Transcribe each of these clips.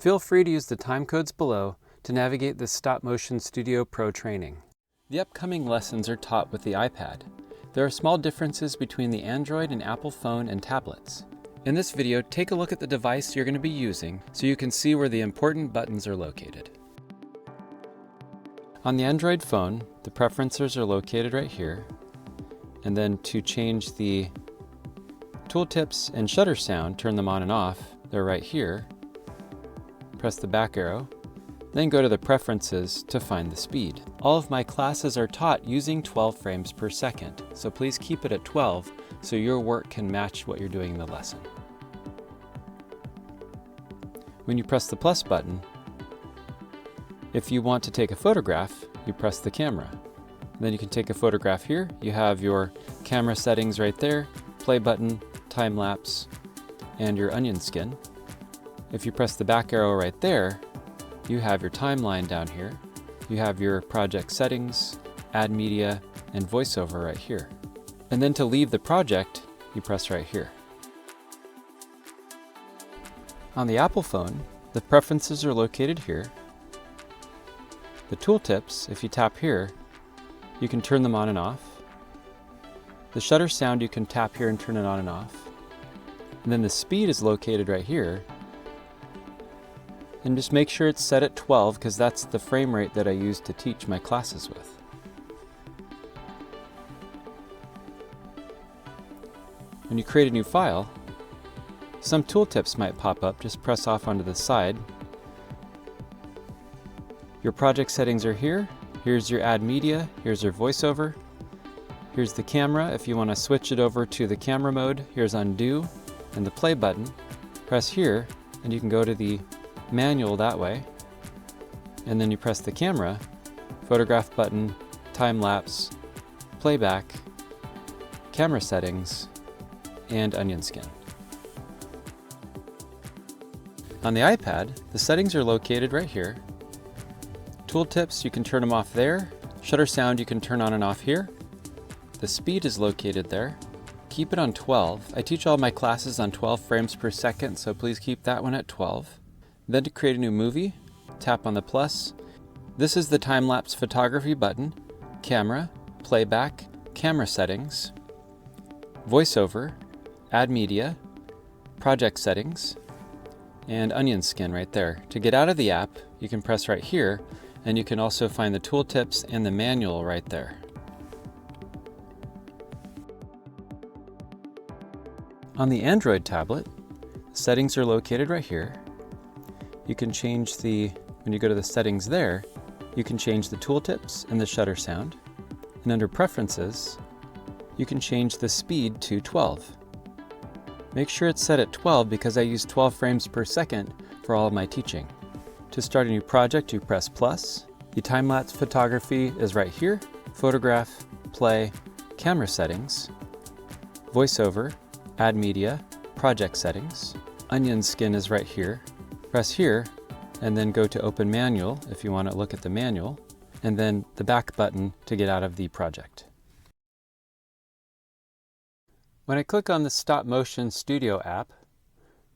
Feel free to use the time codes below to navigate the Stop Motion Studio Pro training. The upcoming lessons are taught with the iPad. There are small differences between the Android and Apple phone and tablets. In this video, take a look at the device you're going to be using so you can see where the important buttons are located. On the Android phone, the preferences are located right here. And then to change the tooltips and shutter sound, turn them on and off, they're right here. Press the back arrow, then go to the preferences to find the speed. All of my classes are taught using 12 frames per second, so please keep it at 12 so your work can match what you're doing in the lesson. When you press the plus button, if you want to take a photograph, you press the camera. Then you can take a photograph here. You have your camera settings right there, play button, time lapse, and your onion skin. If you press the back arrow right there, you have your timeline down here. You have your project settings, add media, and voiceover right here. And then to leave the project, you press right here. On the Apple phone, the preferences are located here. The tooltips, if you tap here, you can turn them on and off. The shutter sound, you can tap here and turn it on and off. And then the speed is located right here. And just make sure it's set at 12 because that's the frame rate that I use to teach my classes with. When you create a new file, some tooltips might pop up. Just press off onto the side. Your project settings are here. Here's your add media, here's your voiceover. Here's the camera. If you want to switch it over to the camera mode, here's undo and the play button. Press here and you can go to the manual that way. And then you press the camera, photograph button, time lapse, playback, camera settings, and onion skin. On the iPad, the settings are located right here. Tooltips, you can turn them off there. Shutter sound, you can turn on and off here. The speed is located there. Keep it on 12. I teach all my classes on 12 frames per second, so please keep that one at 12. Then to create a new movie, tap on the plus. This is the time-lapse photography button, camera, playback, camera settings, voiceover, add media, project settings, and onion skin right there. To get out of the app, you can press right here, and you can also find the tooltips and the manual right there. On the Android tablet, settings are located right here. You can change when you go to the settings there, you can change the tooltips and the shutter sound. And under preferences, you can change the speed to 12. Make sure it's set at 12 because I use 12 frames per second for all of my teaching. To start a new project, you press plus. The time-lapse photography is right here. Photograph, play, camera settings, voiceover, add media, project settings. Onion skin is right here. Press here and then go to open manual if you want to look at the manual, and then the back button to get out of the project. When I click on the Stop Motion Studio app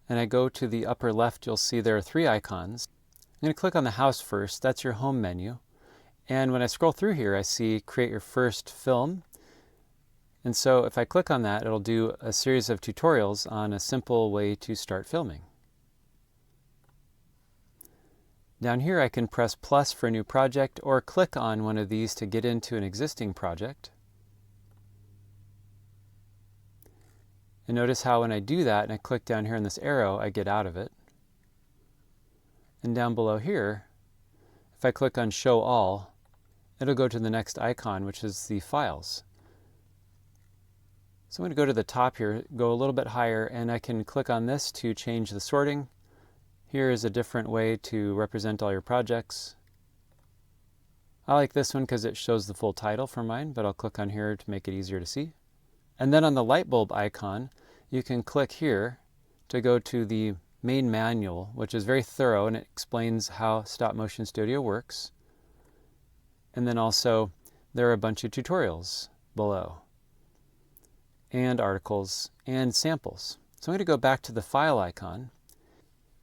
and I go to the upper left, you'll see there are three icons. I'm going to click on the house first. That's your home menu. And when I scroll through here, I see create your first film. And so if I click on that, it'll do a series of tutorials on a simple way to start filming. Down here, I can press plus for a new project or click on one of these to get into an existing project. And notice how when I do that and I click down here on this arrow, I get out of it. And down below here, if I click on Show All, it'll go to the next icon, which is the files. So I'm going to go to the top here, go a little bit higher, and I can click on this to change the sorting. Here is a different way to represent all your projects. I like this one because it shows the full title for mine, but I'll click on here to make it easier to see. And then on the light bulb icon, you can click here to go to the main manual, which is very thorough and it explains how Stop Motion Studio works. And then also there are a bunch of tutorials below and articles and samples. So I'm going to go back to the file icon.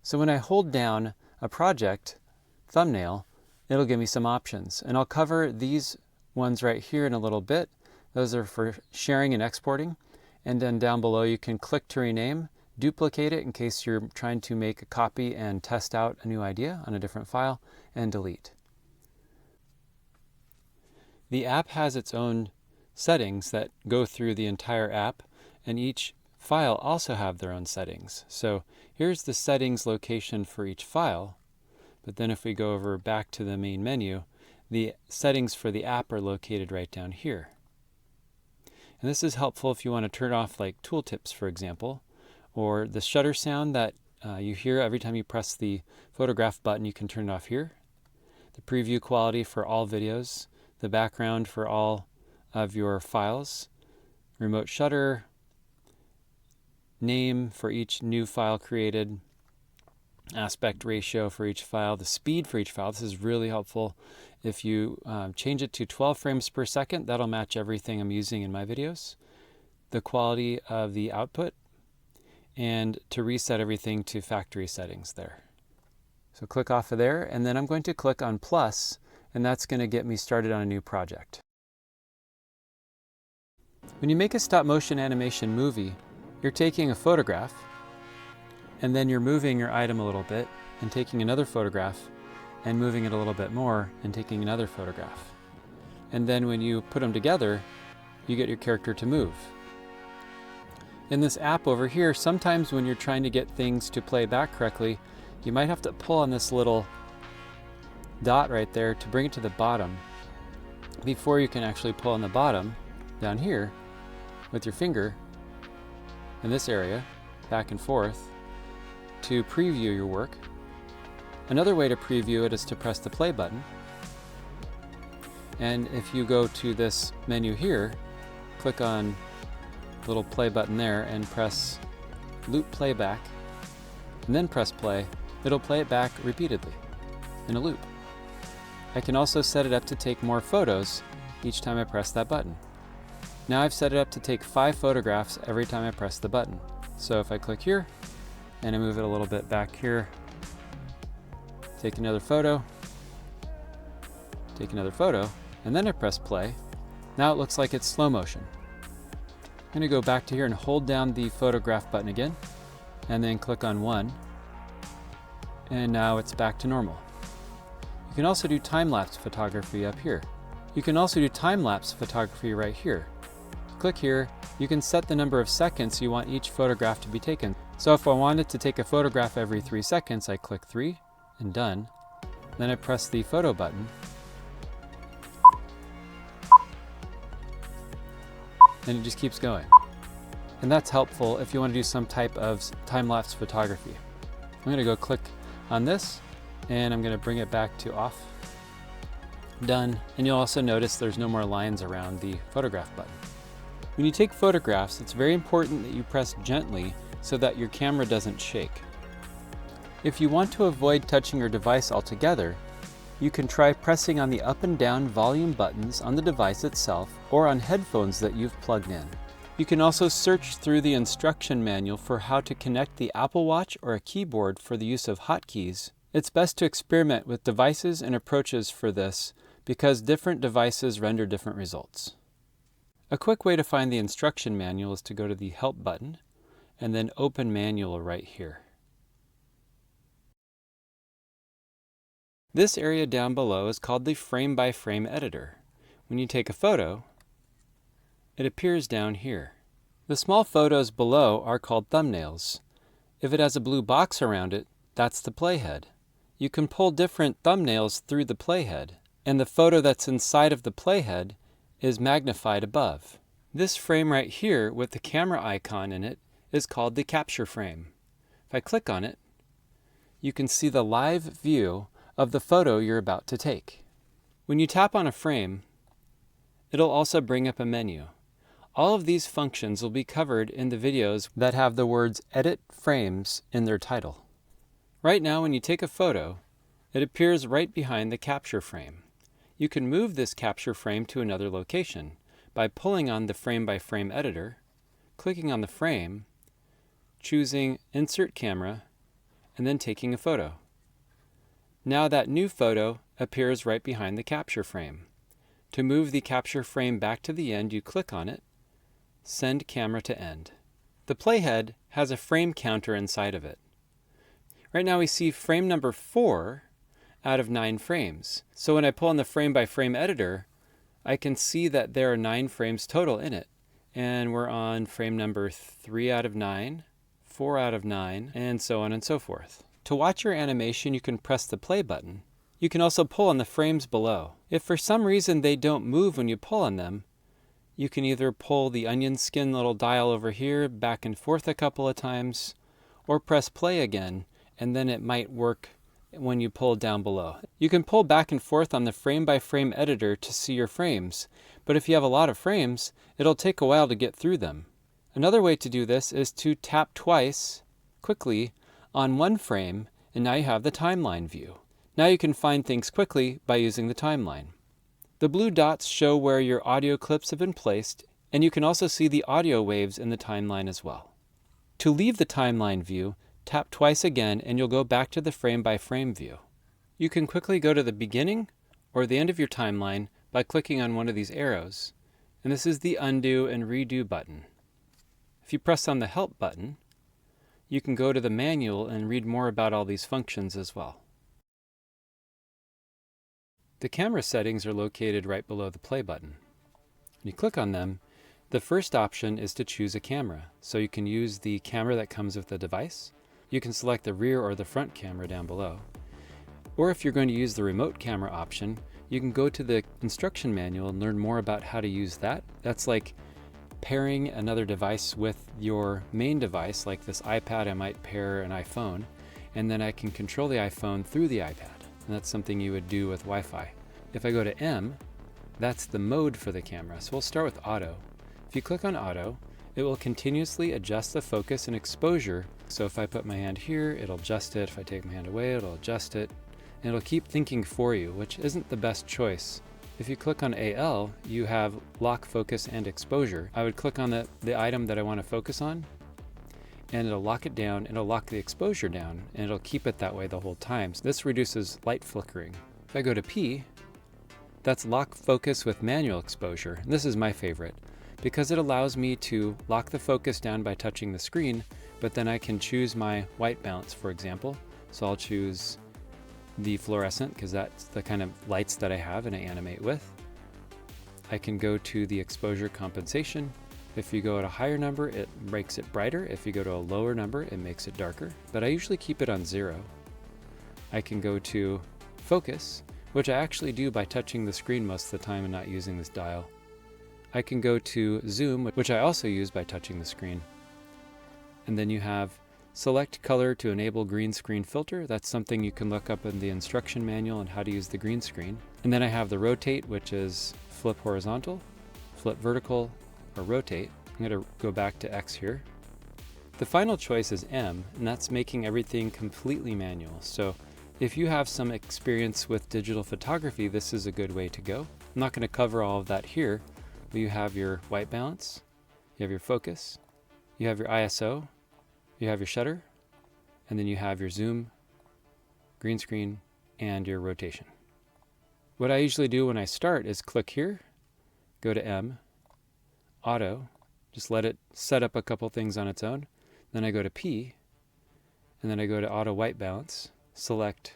So when I hold down a project thumbnail, it'll give me some options. And I'll cover these ones right here in a little bit. Those are for sharing and exporting. And then down below you can click to rename, duplicate it in case you're trying to make a copy and test out a new idea on a different file, and delete. The app has its own settings that go through the entire app, and each file also have their own settings. So here's the settings location for each file, but then if we go over back to the main menu, the settings for the app are located right down here. And this is helpful if you want to turn off like tooltips, for example, or the shutter sound that you hear every time you press the photograph button, you can turn it off here. The preview quality for all videos, the background for all of your files, remote shutter, name for each new file created, aspect ratio for each file, the speed for each file. This is really helpful. If you change it to 12 frames per second, that'll match everything I'm using in my videos. The quality of the output, and to reset everything to factory settings there. So click off of there, and then I'm going to click on plus, and that's going to get me started on a new project. When you make a stop motion animation movie, you're taking a photograph, and then you're moving your item a little bit and taking another photograph and moving it a little bit more and taking another photograph. And then when you put them together, you get your character to move. In this app over here, sometimes when you're trying to get things to play back correctly, you might have to pull on this little dot right there to bring it to the bottom before you can actually pull on the bottom down here with your finger in this area, back and forth, to preview your work. Another way to preview it is to press the play button. And if you go to this menu here, click on the little play button there and press loop playback, and then press play, it'll play it back repeatedly in a loop. I can also set it up to take more photos each time I press that button. Now I've set it up to take 5 photographs every time I press the button. So if I click here and I move it a little bit back here, take another photo, and then I press play. Now it looks like it's slow motion. I'm going to go back to here and hold down the photograph button again, and then click on 1, and now it's back to normal. You can also do time-lapse photography up here. You can also do time-lapse photography right here. Click here, you can set the number of seconds you want each photograph to be taken. So if I wanted to take a photograph every 3 seconds, I click 3 and done. Then I press the photo button, and it just keeps going. And that's helpful if you want to do some type of time-lapse photography. I'm going to go click on this, and I'm going to bring it back to off. Done. And you'll also notice there's no more lines around the photograph button. When you take photographs, it's very important that you press gently so that your camera doesn't shake. If you want to avoid touching your device altogether, you can try pressing on the up and down volume buttons on the device itself or on headphones that you've plugged in. You can also search through the instruction manual for how to connect the Apple Watch or a keyboard for the use of hotkeys. It's best to experiment with devices and approaches for this because different devices render different results. A quick way to find the instruction manual is to go to the Help button and then Open Manual right here. This area down below is called the frame-by-frame editor. When you take a photo, it appears down here. The small photos below are called thumbnails. If it has a blue box around it, that's the playhead. You can pull different thumbnails through the playhead, and the photo that's inside of the playhead is magnified above. This frame right here with the camera icon in it is called the capture frame. If I click on it, you can see the live view of the photo you're about to take. When you tap on a frame, it'll also bring up a menu. All of these functions will be covered in the videos that have the words Edit Frames in their title. Right now, when you take a photo, it appears right behind the capture frame. You can move this capture frame to another location by pulling on the frame-by-frame editor, clicking on the frame, choosing Insert Camera, and then taking a photo. Now that new photo appears right behind the capture frame. To move the capture frame back to the end, you click on it, send camera to end. The playhead has a frame counter inside of it. Right now we see frame number 4 out of 9 frames. So when I pull on the frame by frame editor, I can see that there are 9 frames total in it. And we're on frame number 3 out of 9, 4 out of 9, and so on and so forth. To watch your animation, you can press the play button. You can also pull on the frames below. If for some reason they don't move when you pull on them, you can either pull the onion skin little dial over here back and forth a couple of times, or press play again, and then it might work when you pull down below. You can pull back and forth on the frame by frame editor to see your frames, but if you have a lot of frames, it'll take a while to get through them. Another way to do this is to tap twice, quickly, on one frame, and now you have the timeline view. Now you can find things quickly by using the timeline. The blue dots show where your audio clips have been placed, and you can also see the audio waves in the timeline as well. To leave the timeline view, tap twice again and you'll go back to the frame by frame view. You can quickly go to the beginning or the end of your timeline by clicking on one of these arrows, and this is the undo and redo button. If you press on the help button, you can go to the manual and read more about all these functions as well. The camera settings are located right below the play button. When you click on them, the first option is to choose a camera. So you can use the camera that comes with the device. You can select the rear or the front camera down below. Or if you're going to use the remote camera option, you can go to the instruction manual and learn more about how to use that. That's like pairing another device with your main device, like this iPad, I might pair an iPhone, and then I can control the iPhone through the iPad. And that's something you would do with Wi-Fi. If I go to M, that's the mode for the camera. So we'll start with auto. If you click on auto, it will continuously adjust the focus and exposure. So if I put my hand here, it'll adjust it. If I take my hand away, it'll adjust it. And it'll keep thinking for you, which isn't the best choice. If you click on AL, you have lock, focus, and exposure. I would click on the item that I want to focus on, and it'll lock it down, it'll lock the exposure down, and it'll keep it that way the whole time. So this reduces light flickering. If I go to P, that's lock focus with manual exposure. And this is my favorite because it allows me to lock the focus down by touching the screen, but then I can choose my white balance, for example. So I'll choose the fluorescent because that's the kind of lights that I have and I animate with. I can go to the exposure compensation. If you go at a higher number, it makes it brighter. If you go to a lower number, it makes it darker. But I usually keep it on 0. I can go to focus, which I actually do by touching the screen most of the time and not using this dial. I can go to zoom, which I also use by touching the screen. And then you have select color to enable green screen filter. That's something you can look up in the instruction manual on how to use the green screen. And then I have the rotate, which is flip horizontal, flip vertical, or rotate. I'm going to go back to X here. The final choice is M, and that's making everything completely manual. So if you have some experience with digital photography, this is a good way to go. I'm not going to cover all of that here, but you have your white balance, you have your focus, you have your ISO, you have your shutter, and then you have your zoom, green screen, and your rotation. What I usually do when I start is click here, go to M, auto, just let it set up a couple things on its own. Then I go to P, and then I go to auto white balance, select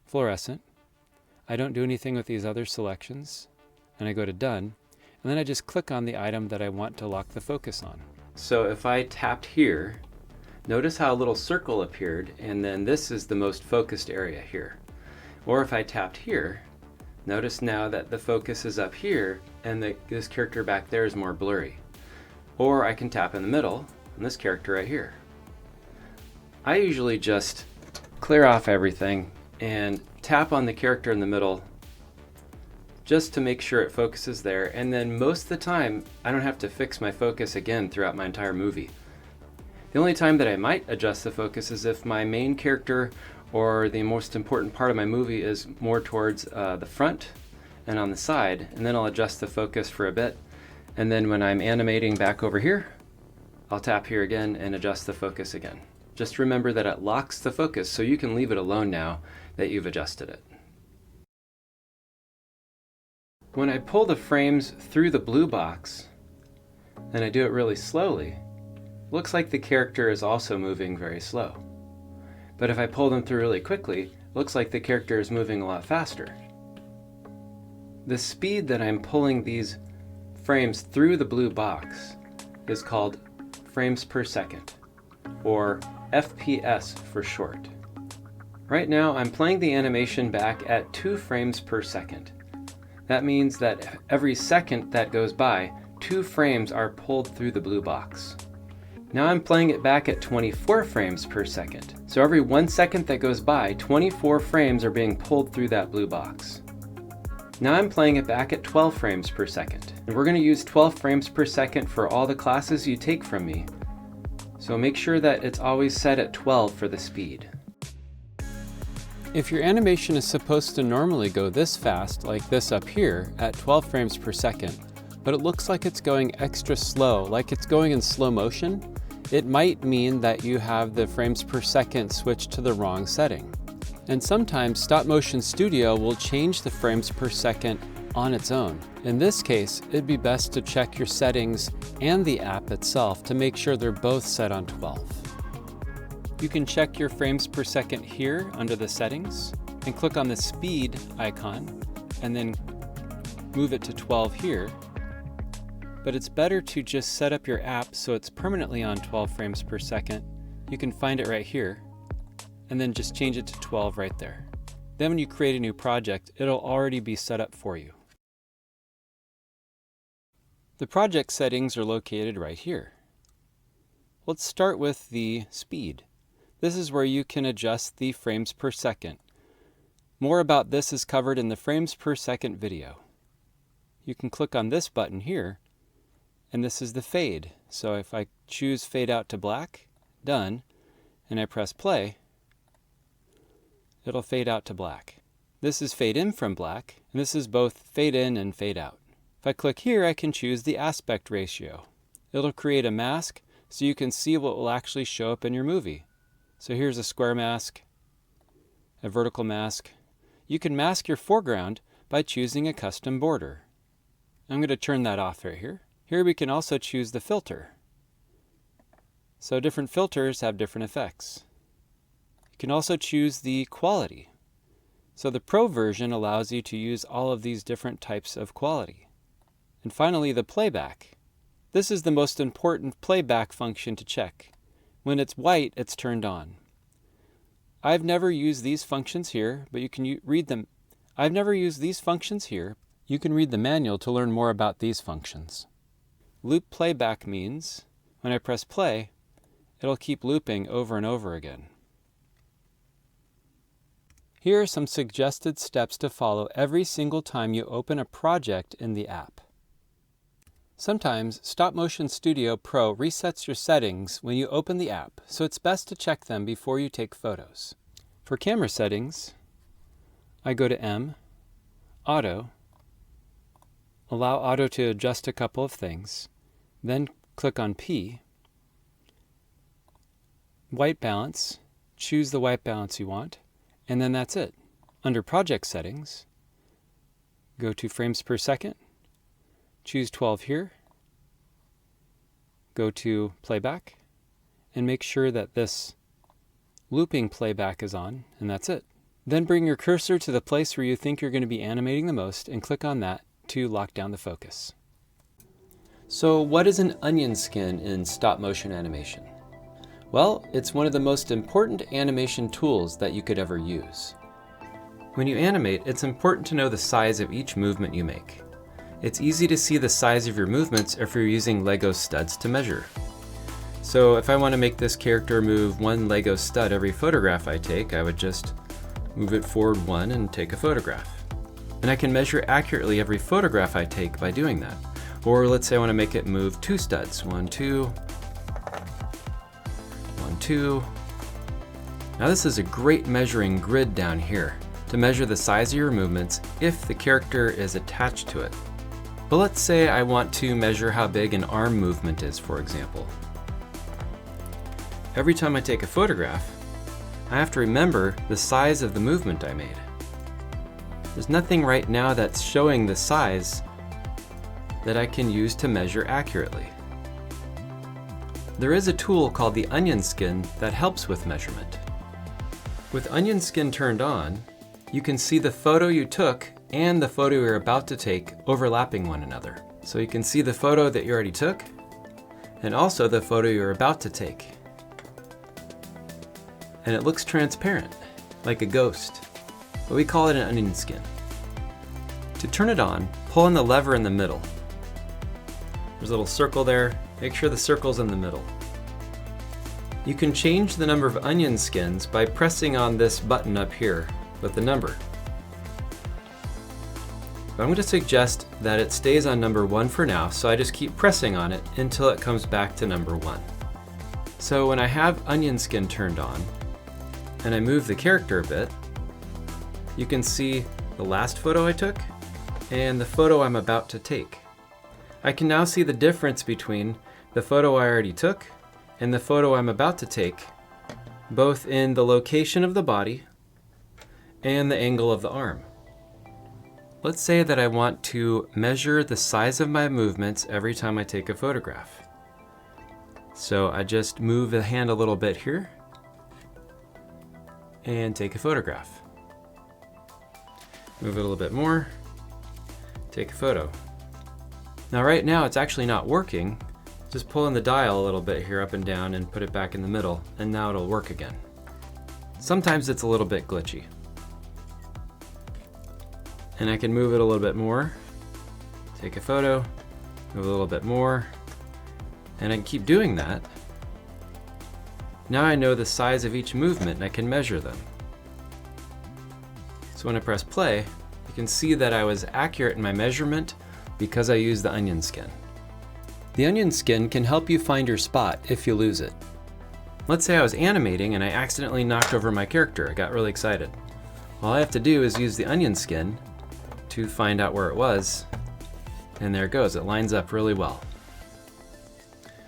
fluorescent. I don't do anything with these other selections, and I go to done, and then I just click on the item that I want to lock the focus on. So if I tapped here, notice how a little circle appeared, and then this is the most focused area here. Or if I tapped here, notice now that the focus is up here and this character back there is more blurry. Or I can tap in the middle and this character right here. I usually just clear off everything and tap on the character in the middle just to make sure it focuses there, and then most of the time I don't have to fix my focus again throughout my entire movie. The only time that I might adjust the focus is if my main character or the most important part of my movie is more towards the front and on the side, and then I'll adjust the focus for a bit. And then when I'm animating back over here, I'll tap here again and adjust the focus again. Just remember that it locks the focus, so you can leave it alone now that you've adjusted it. When I pull the frames through the blue box, and I do it really slowly, it looks like the character is also moving very slow. But if I pull them through really quickly, it looks like the character is moving a lot faster. The speed that I'm pulling these frames through the blue box is called frames per second, or FPS for short. Right now I'm playing the animation back at 2 frames per second. That means that every second that goes by, 2 frames are pulled through the blue box. Now I'm playing it back at 24 frames per second. So every 1 second that goes by, 24 frames are being pulled through that blue box. Now I'm playing it back at 12 frames per second. And we're going to use 12 frames per second for all the classes you take from me. So make sure that it's always set at 12 for the speed. If your animation is supposed to normally go this fast, like this up here, at 12 frames per second, but it looks like it's going extra slow, like it's going in slow motion, it might mean that you have the frames per second switched to the wrong setting. And sometimes Stop Motion Studio will change the frames per second on its own. In this case, it'd be best to check your settings and the app itself to make sure they're both set on 12. You can check your frames per second here under the settings and click on the speed icon and then move it to 12 here. But it's better to just set up your app so it's permanently on 12 frames per second. You can find it right here and then just change it to 12 right there. Then when you create a new project, it'll already be set up for you. The project settings are located right here. Let's start with the speed. This is where you can adjust the frames per second. More about this is covered in the frames per second video. You can click on this button here, and this is the fade. So if I choose fade out to black, done, and I press play, it'll fade out to black. This is fade in from black, and this is both fade in and fade out. If I click here, I can choose the aspect ratio. It'll create a mask so you can see what will actually show up in your movie. So here's a square mask, a vertical mask. You can mask your foreground by choosing a custom border. I'm going to turn that off right here. Here we can also choose the filter. So different filters have different effects. You can also choose the quality. So the Pro version allows you to use all of these different types of quality. And finally, the playback. This is the most important playback function to check. When it's white, it's turned on. I've never used these functions here, but you can read them. I've never used these functions here. You can read the manual to learn more about these functions. Loop playback means when I press play, it'll keep looping over and over again. Here are some suggested steps to follow every single time you open a project in the app. Sometimes Stop Motion Studio Pro resets your settings when you open the app, so it's best to check them before you take photos. For camera settings, I go to M, Auto, allow Auto to adjust a couple of things, then click on P, white balance, choose the white balance you want, and then that's it. Under Project Settings, go to Frames per Second, choose 12 here, go to Playback, and make sure that this looping playback is on, and that's it. Then bring your cursor to the place where you think you're going to be animating the most and click on that to lock down the focus. So what is an onion skin in stop motion animation? Well, it's one of the most important animation tools that you could ever use. When you animate, it's important to know the size of each movement you make. It's easy to see the size of your movements if you're using Lego studs to measure. So if I want to make this character move 1 Lego stud every photograph I take, I would just move it forward 1 and take a photograph. And I can measure accurately every photograph I take by doing that. Or let's say I want to make it move 2 studs, 1, 2, 1, 2. Now this is a great measuring grid down here to measure the size of your movements if the character is attached to it. But let's say I want to measure how big an arm movement is, for example. every time I take a photograph, I have to remember the size of the movement I made. There's nothing right now that's showing the size that I can use to measure accurately. There is a tool called the onion skin that helps with measurement. With onion skin turned on, you can see the photo you took and the photo you're about to take overlapping one another. So you can see the photo that you already took and also the photo you're about to take. And it looks transparent, like a ghost, but we call it an onion skin. To turn it on, pull on the lever in the middle. There's a little circle there. Make sure the circle's in the middle. You can change the number of onion skins by pressing on this button up here with the number. But I'm going to suggest that it stays on number 1 for now, so I just keep pressing on it until it comes back to number 1. So when I have onion skin turned on, and I move the character a bit, you can see the last photo I took and the photo I'm about to take. I can now see the difference between the photo I already took and the photo I'm about to take, both in the location of the body and the angle of the arm. Let's say that I want to measure the size of my movements every time I take a photograph. So I just move the hand a little bit here and take a photograph. Move it a little bit more, take a photo. Now right now it's actually not working. Just pull in the dial a little bit here up and down and put it back in the middle, and now it'll work again. Sometimes it's a little bit glitchy. And I can move it a little bit more, take a photo, move a little bit more, and I can keep doing that. Now I know the size of each movement and I can measure them. So when I press play, you can see that I was accurate in my measurement because I used the onion skin. The onion skin can help you find your spot if you lose it. Let's say I was animating and I accidentally knocked over my character. I got really excited. All I have to do is use the onion skin to find out where it was, and there it goes. It lines up really well.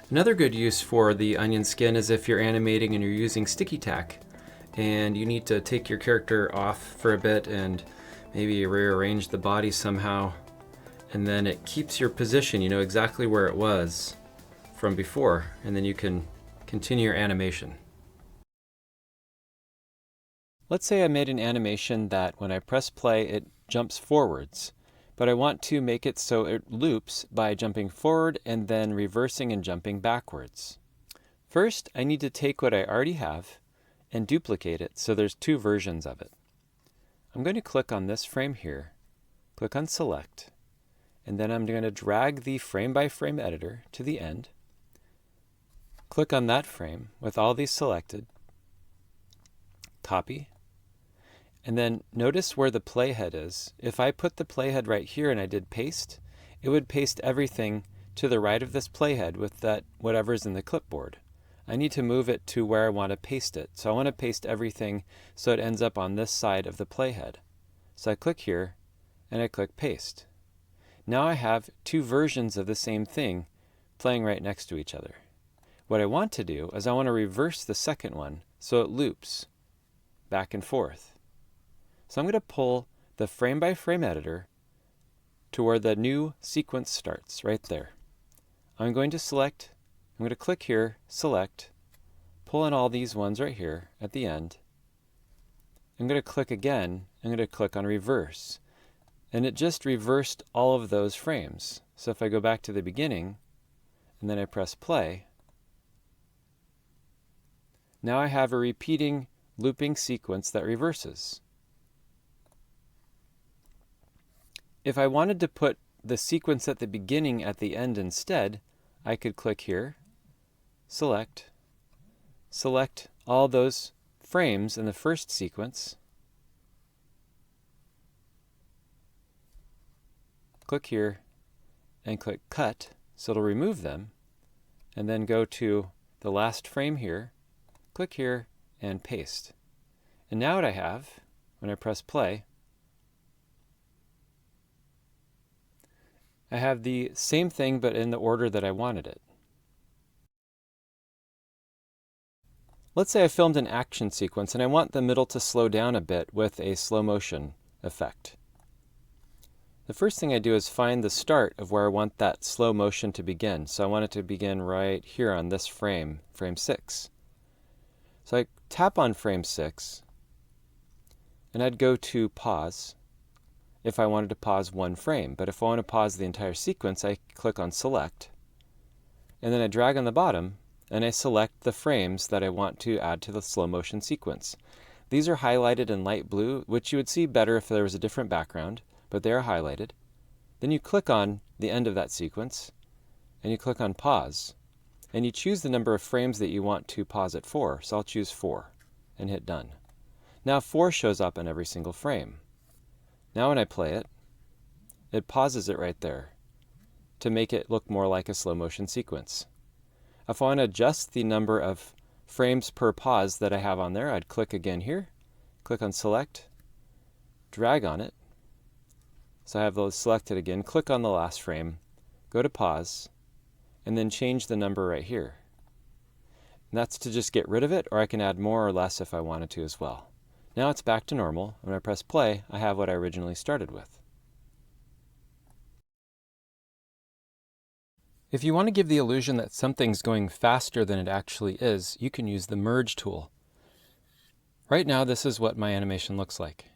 Another good use for the onion skin is if you're animating and you're using sticky tack and you need to take your character off for a bit and maybe rearrange the body somehow, and then it keeps your position, you know exactly where it was from before, and then you can continue your animation. Let's say I made an animation that when I press play it jumps forwards, but I want to make it so it loops by jumping forward and then reversing and jumping backwards. First, I need to take what I already have and duplicate it so there's 2 versions of it. I'm going to click on this frame here, click on Select, and then I'm going to drag the frame by frame editor to the end, click on that frame with all these selected, copy, and then notice where the playhead is. If I put the playhead right here and I did paste, it would paste everything to the right of this playhead with that whatever's in the clipboard. I need to move it to where I want to paste it. So I want to paste everything so it ends up on this side of the playhead. So I click here and I click paste. Now I have 2 versions of the same thing playing right next to each other. What I want to do is I want to reverse the second one so it loops back and forth. So I'm going to pull the frame by frame editor to where the new sequence starts, right there. I'm going to click here, select, pull in all these ones right here at the end. I'm going to click again, I'm going to click on reverse. And it just reversed all of those frames. So if I go back to the beginning, and then I press play, now I have a repeating, looping sequence that reverses. If I wanted to put the sequence at the beginning at the end instead, I could click here, select all those frames in the first sequence, click here, and click cut, so it'll remove them, and then go to the last frame here, click here, and paste. And now what I have, when I press play, I have the same thing but in the order that I wanted it. Let's say I filmed an action sequence and I want the middle to slow down a bit with a slow motion effect. The first thing I do is find the start of where I want that slow motion to begin. So I want it to begin right here on this frame, frame 6. So I tap on frame 6, and I'd go to pause if I wanted to pause one frame. But if I want to pause the entire sequence, I click on select, and then I drag on the bottom, and I select the frames that I want to add to the slow motion sequence. These are highlighted in light blue, which you would see better if there was a different background, but they are highlighted. Then you click on the end of that sequence, and you click on pause, and you choose the number of frames that you want to pause it for. So I'll choose 4 and hit done. Now 4 shows up in every single frame. Now when I play it, it pauses it right there to make it look more like a slow motion sequence. If I want to adjust the number of frames per pause that I have on there, I'd click again here, click on select, drag on it. So I have those selected again, click on the last frame, go to pause, and then change the number right here. And that's to just get rid of it, or I can add more or less if I wanted to as well. Now it's back to normal. When I press play, I have what I originally started with. If you want to give the illusion that something's going faster than it actually is, you can use the merge tool. Right now, this is what my animation looks like.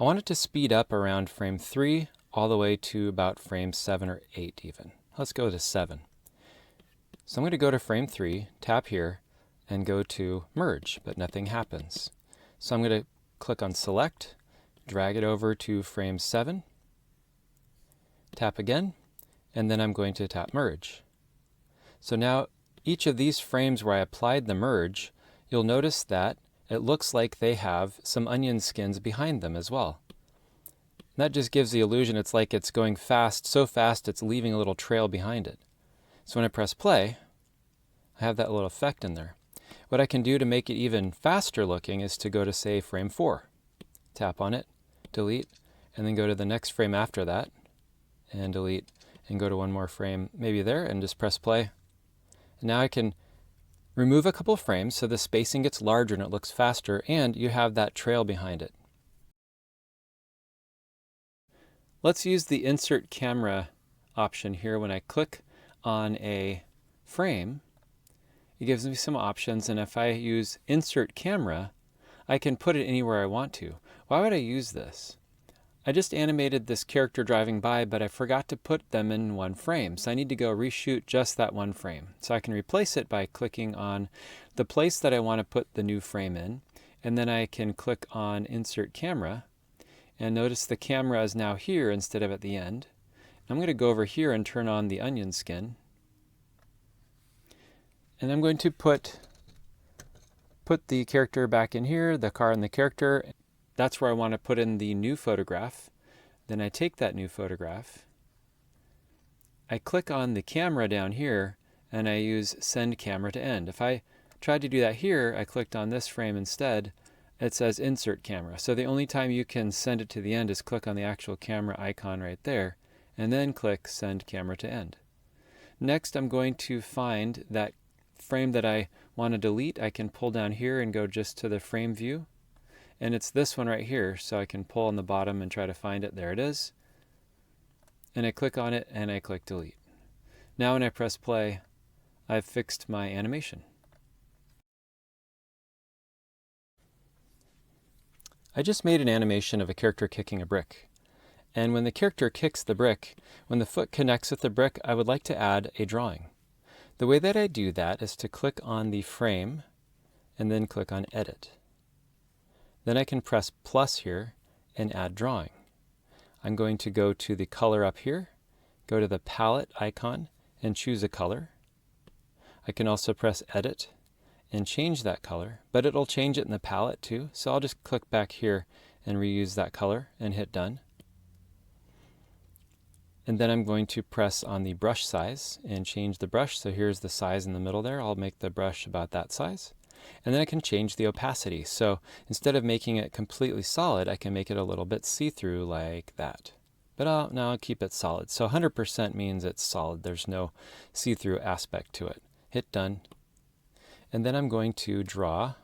I want it to speed up around frame 3 all the way to about frame 7 or 8 even. Let's go to 7. So I'm going to go to frame 3, tap here, and go to merge, but nothing happens. So I'm going to click on select, drag it over to frame 7, tap again, and then I'm going to tap merge. So now each of these frames where I applied the merge, you'll notice that it looks like they have some onion skins behind them as well. And that just gives the illusion it's like it's going fast, so fast it's leaving a little trail behind it. So when I press play, I have that little effect in there. What I can do to make it even faster looking is to go to, say, frame 4. Tap on it, delete, and then go to the next frame after that, and delete, and go to one more frame, maybe there, and just press play. And now I can remove a couple frames so the spacing gets larger and it looks faster, and you have that trail behind it. Let's use the insert camera option here. When I click on a frame, it gives me some options, and if I use insert camera, I can put it anywhere I want to. Why would I use this? I just animated this character driving by, but I forgot to put them in one frame. So I need to go reshoot just that one frame. So I can replace it by clicking on the place that I want to put the new frame in. And then I can click on Insert Camera. And notice the camera is now here instead of at the end. I'm going to go over here and turn on the onion skin. And I'm going to put the character back in here, the car and the character. That's where I want to put in the new photograph. Then I take that new photograph. I click on the camera down here, and I use Send Camera to End. If I tried to do that here, I clicked on this frame instead, it says Insert Camera. So the only time you can send it to the end is click on the actual camera icon right there, and then click Send Camera to End. Next, I'm going to find that frame that I want to delete. I can pull down here and go just to the frame view. And it's this one right here, so I can pull on the bottom and try to find it. There it is. And I click on it and I click delete. Now when I press play, I've fixed my animation. I just made an animation of a character kicking a brick. And when the character kicks the brick, when the foot connects with the brick, I would like to add a drawing. The way that I do that is to click on the frame and then click on Edit. Then I can press plus here and add drawing. I'm going to go to the color up here, go to the palette icon and choose a color. I can also press edit and change that color, but it'll change it in the palette too. So I'll just click back here and reuse that color and hit done. And then I'm going to press on the brush size and change the brush. So here's the size in the middle there. I'll make the brush about that size. And then I can change the opacity. So instead of making it completely solid, I can make it a little bit see-through like that. But now I'll keep it solid. So 100% means it's solid. There's no see-through aspect to it. Hit done. And then I'm going to draw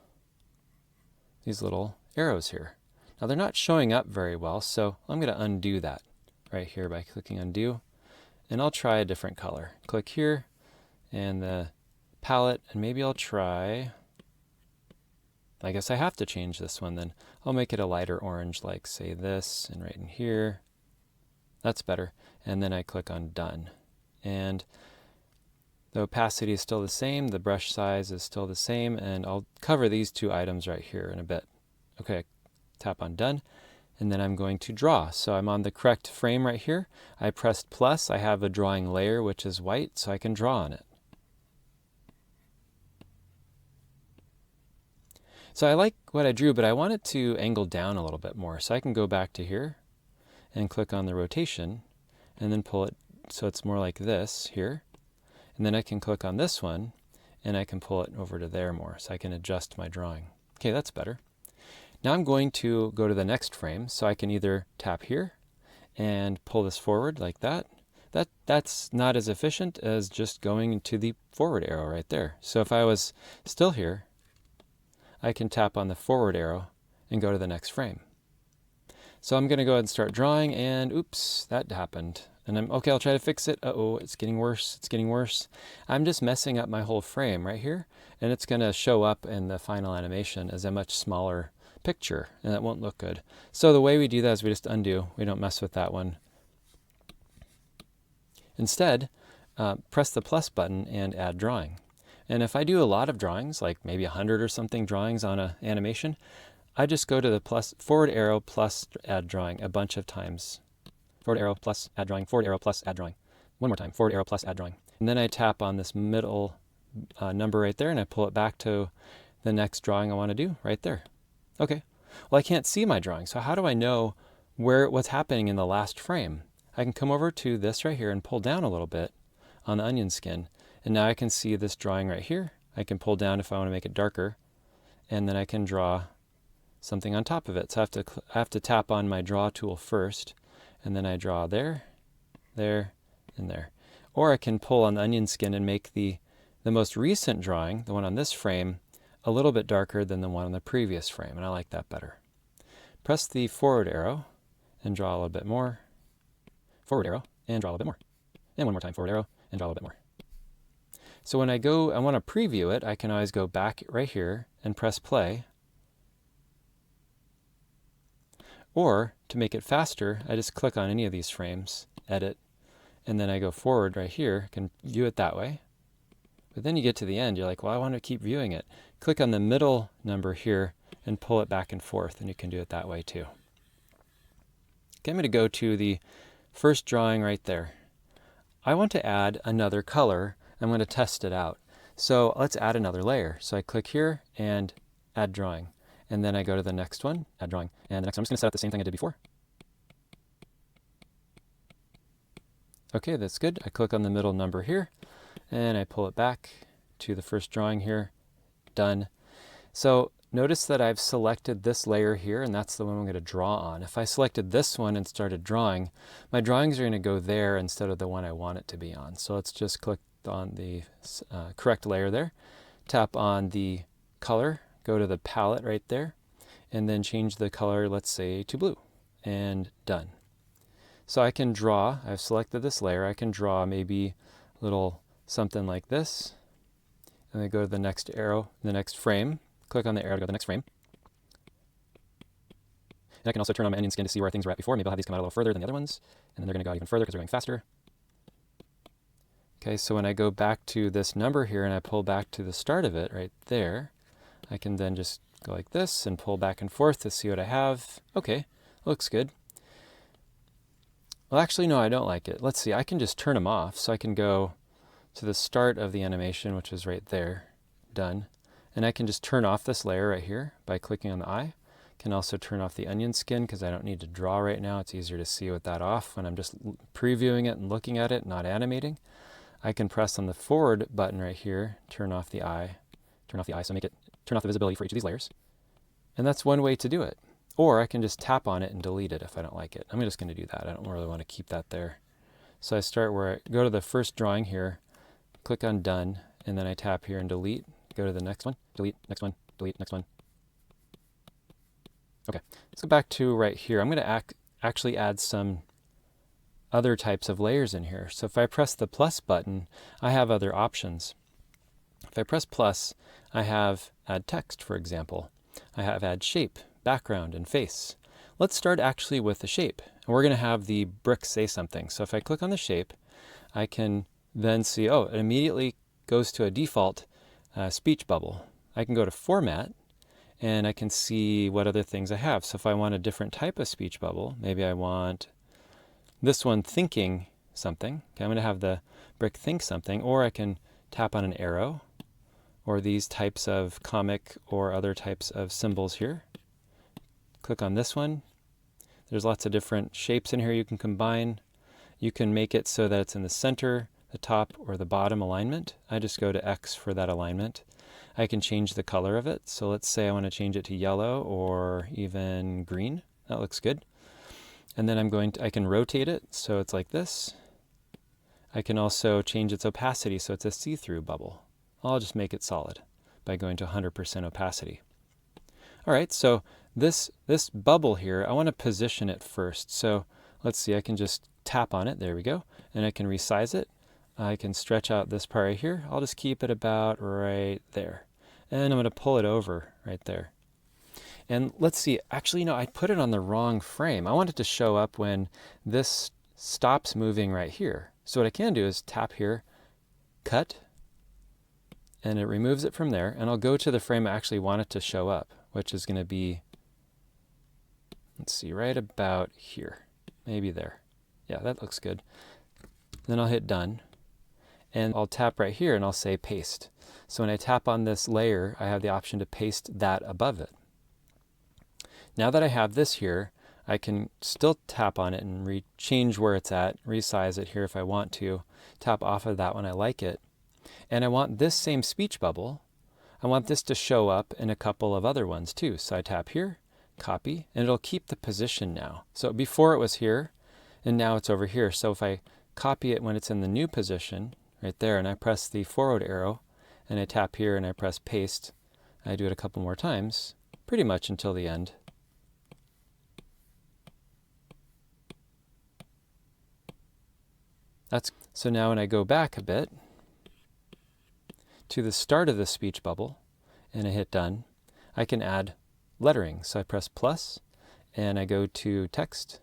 these little arrows here. Now they're not showing up very well, so I'm going to undo that right here by clicking undo. And I'll try a different color. Click here and the palette, and maybe I'll try, I guess I have to change this one then. I'll make it a lighter orange, like say this, and right in here. That's better. And then I click on done. And the opacity is still the same, the brush size is still the same, and I'll cover these two items right here in a bit. Okay, tap on done, and then I'm going to draw. So I'm on the correct frame right here. I pressed plus, I have a drawing layer which is white, so I can draw on it. So I like what I drew, but I want it to angle down a little bit more. So I can go back to here and click on the rotation, and then pull it so it's more like this here. And then I can click on this one, and I can pull it over to there more, so I can adjust my drawing. Okay, that's better. Now I'm going to go to the next frame, so I can either tap here and pull this forward like that. That's not as efficient as just going to the forward arrow right there. So if I was still here, I can tap on the forward arrow and go to the next frame. So I'm going to go ahead and start drawing, and oops, that happened. And okay, I'll try to fix it. Uh-oh, it's getting worse, it's getting worse. I'm just messing up my whole frame right here, and it's going to show up in the final animation as a much smaller picture, and that won't look good. So the way we do that is we just undo. We don't mess with that one. Instead, press the plus button and add drawing. And if I do a lot of drawings, like maybe 100 or something drawings on an animation, I just go to the forward arrow plus add drawing a bunch of times. Forward arrow plus add drawing, forward arrow plus add drawing. One more time, forward arrow plus add drawing. And then I tap on this middle number right there, and I pull it back to the next drawing I want to do right there. Okay, well I can't see my drawing, so how do I know what's happening in the last frame? I can come over to this right here and pull down a little bit on the onion skin, and now I can see this drawing right here. I can pull down if I want to make it darker, and then I can draw something on top of it. So I have to tap on my draw tool first, and then I draw there, there, and there. Or I can pull on the onion skin and make the most recent drawing, the one on this frame, a little bit darker than the one on the previous frame, and I like that better. Press the forward arrow and draw a little bit more. Forward arrow and draw a little bit more. And one more time, forward arrow and draw a little bit more. So when I want to preview it, I can always go back right here and press play. Or, to make it faster, I just click on any of these frames, edit, and then I go forward right here, I can view it that way. But then you get to the end, you're like, well, I want to keep viewing it. Click on the middle number here and pull it back and forth, and you can do it that way too. Okay, I'm going to go to the first drawing right there. I want to add another color. I'm going to test it out. So let's add another layer. So I click here and add drawing. And then I go to the next one, add drawing. And the next one, I'm just going to set up the same thing I did before. Okay, that's good. I click on the middle number here, and I pull it back to the first drawing here. Done. So notice that I've selected this layer here, and that's the one I'm going to draw on. If I selected this one and started drawing, my drawings are going to go there instead of the one I want it to be on. So let's just click on the correct layer there, tap on the color, go to the palette right there, and then change the color, let's say, to blue, and done. So I can draw, I've selected this layer, I can draw maybe a little something like this, and then go to the next arrow, the next frame, click on the arrow to go to the next frame. And I can also turn on my onion skin to see where things were at before. Maybe I'll have these come out a little further than the other ones, and then they're going to go out even further because they're going faster. Okay, so when I go back to this number here and I pull back to the start of it right there, I can then just go like this and pull back and forth to see what I have. Okay, looks good. Well, actually, no, I don't like it. Let's see, I can just turn them off. So I can go to the start of the animation, which is right there, done. And I can just turn off this layer right here by clicking on the eye. Can also turn off the onion skin because I don't need to draw right now. It's easier to see with that off when I'm just previewing it and looking at it, not animating. I can press on the forward button right here, turn off the eye, so turn off the visibility for each of these layers. And that's one way to do it. Or I can just tap on it and delete it if I don't like it. I'm just going to do that. I don't really want to keep that there. So I start where I go to the first drawing here, click on done, and then I tap here and delete. go to the next one, delete, next one, delete, next one. Okay, let's go back to right here. I'm going to actually add some other types of layers in here. So if I press the plus button, I have other options. If I press plus, I have add text, for example. I have add shape, background, and face. Let's start actually with the shape. And we're going to have the brick say something. So if I click on the shape, I can then see, oh, it immediately goes to a default speech bubble. I can go to format, and I can see what other things I have. So if I want a different type of speech bubble, maybe I want this one thinking something. Okay, I'm going to have the brick think something, or I can tap on an arrow, or these types of comic or other types of symbols here. Click on this one. There's lots of different shapes in here you can combine. You can make it so that it's in the center, the top, or the bottom alignment. I just go to X for that alignment. I can change the color of it. So let's say I want to change it to yellow or even green. That looks good. And then I can rotate it so it's like this. I can also change its opacity so it's a see-through bubble. I'll just make it solid by going to 100% opacity. All right, so this bubble here, I want to position it first. So let's see, I can just tap on it. There we go. And I can resize it. I can stretch out this part right here. I'll just keep it about right there. And I'm going to pull it over right there. And let's see, actually, I put it on the wrong frame. I want it to show up when this stops moving right here. So what I can do is tap here, cut, and it removes it from there. And I'll go to the frame I actually want it to show up, which is going to be, let's see, right about here. Maybe there. Yeah, that looks good. Then I'll hit done. And I'll tap right here and I'll say paste. So when I tap on this layer, I have the option to paste that above it. Now that I have this here, I can still tap on it and change where it's at, resize it here if I want to, tap off of that when I like it. And I want this same speech bubble, I want this to show up in a couple of other ones too. So I tap here, copy, and it'll keep the position now. So before it was here, and now it's over here. So if I copy it when it's in the new position, right there, and I press the forward arrow, and I tap here and I press paste, I do it a couple more times, pretty much until the end. So now when I go back a bit to the start of the speech bubble and I hit done, I can add lettering. So I press plus and I go to text,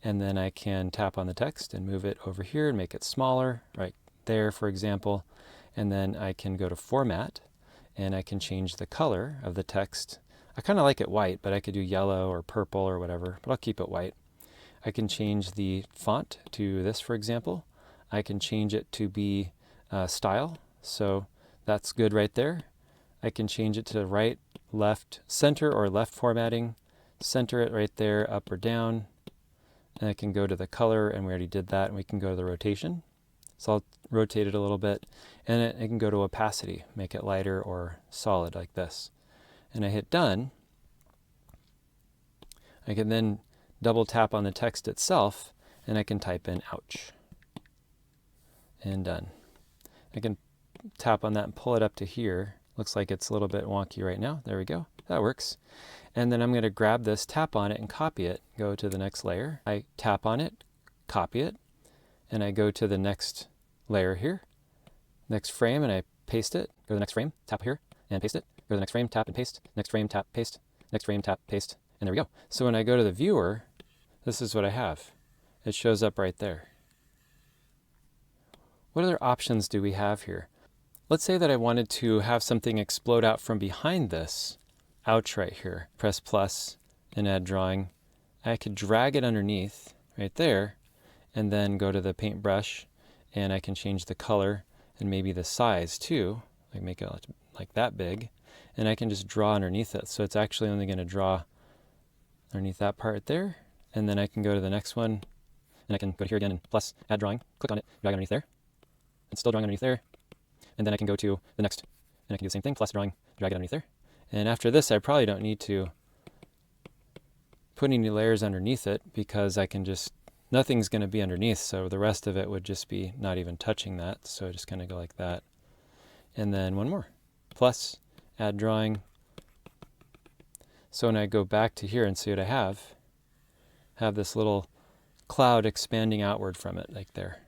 and then I can tap on the text and move it over here and make it smaller, right there, for example. And then I can go to format and I can change the color of the text. I kind of like it white, but I could do yellow or purple or whatever, but I'll keep it white. I can change the font to this, for example. I can change it to be style, so that's good right there. I can change it to right, left, center, or left formatting. Center it right there, up or down. And I can go to the color, and we already did that, and we can go to the rotation. So I'll rotate it a little bit, and I can go to opacity, make it lighter or solid like this. And I hit done. I can then double tap on the text itself, and I can type in ouch. And done. I can tap on that and pull it up to here. Looks like it's a little bit wonky right now. There we go. That works. And then I'm going to grab this, tap on it, and copy it. Go to the next layer. I tap on it, copy it, and I go to the next layer here, next frame, and I paste it. Go to the next frame, tap here, and paste it. Go to the next frame, tap and paste. Next frame, tap, paste. Next frame, tap, paste. And there we go. So when I go to the viewer, this is what I have. It shows up right there. What other options do we have here? Let's say that I wanted to have something explode out from behind this ouch right here. Press plus and add drawing. I could drag it underneath right there and then go to the paintbrush, and I can change the color and maybe the size too. I make it like that big, and I can just draw underneath it. So it's actually only going to draw underneath that part there, and then I can go to the next one, and I can go here again and plus add drawing, click on it, drag it underneath there. It's still drawing underneath there. And then I can go to the next, and I can do the same thing, plus drawing, drag it underneath there. And after this, I probably don't need to put any layers underneath it, because I can just, nothing's going to be underneath, so the rest of it would just be not even touching that. So I just kind of go like that. And then one more, plus, add drawing. So when I go back to here and see what I have this little cloud expanding outward from it, like there.